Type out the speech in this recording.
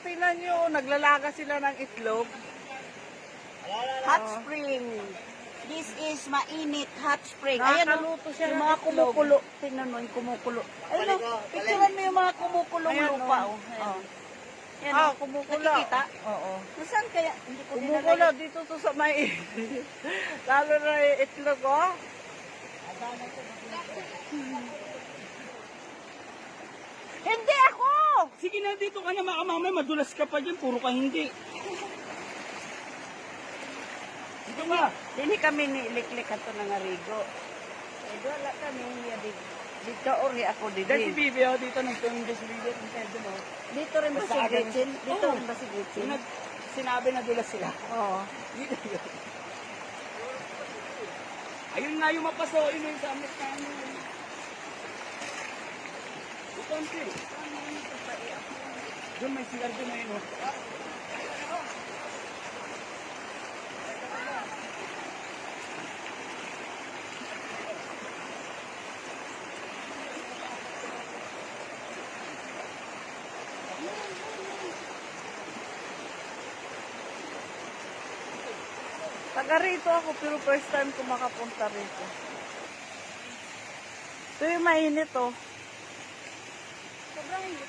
tingnan nyo, naglalaga sila ng itlog. Hot spring. This is mainit hot spring. Ayan, Nakakaluto siya yung ng mga itlog. kumukulo. Tingnan mo yung kumukulo. Ayun, picturean mo yung mga kumukulong Ayan, lupa. oh. Ayan. Ayan, Ah, oh. kumukulo. Nakikita? Oo. Nasaan kaya? Hindi ko Kumukulo dinalagay. dito to sa may lalo na yung itlog, oh. Hindi ako! Sige na, dito ka na makamamay, madulas ka pa dyan, puro ka hindi. Dito ka. Dili kami niliklik ato ng arigo. Eh, wala kami niya dito ori ako Dahil si dito. Bibi, oh, dito nagtuwing disbigit ng pedo, no? Dito rin ba si Basta agad- Gretchen? Dito Oo. rin ba si Gretchen? Yung sinabi na dulas sila. Oo. Dito yun. Ayun nga yung mapasoin yung sa Amerikano. Ito ang tree. Doon may CR doon na yun, oh. Taga rito ako, pero first time ko makapunta rito. Ito yung mainit, oh. Sobrang hindi.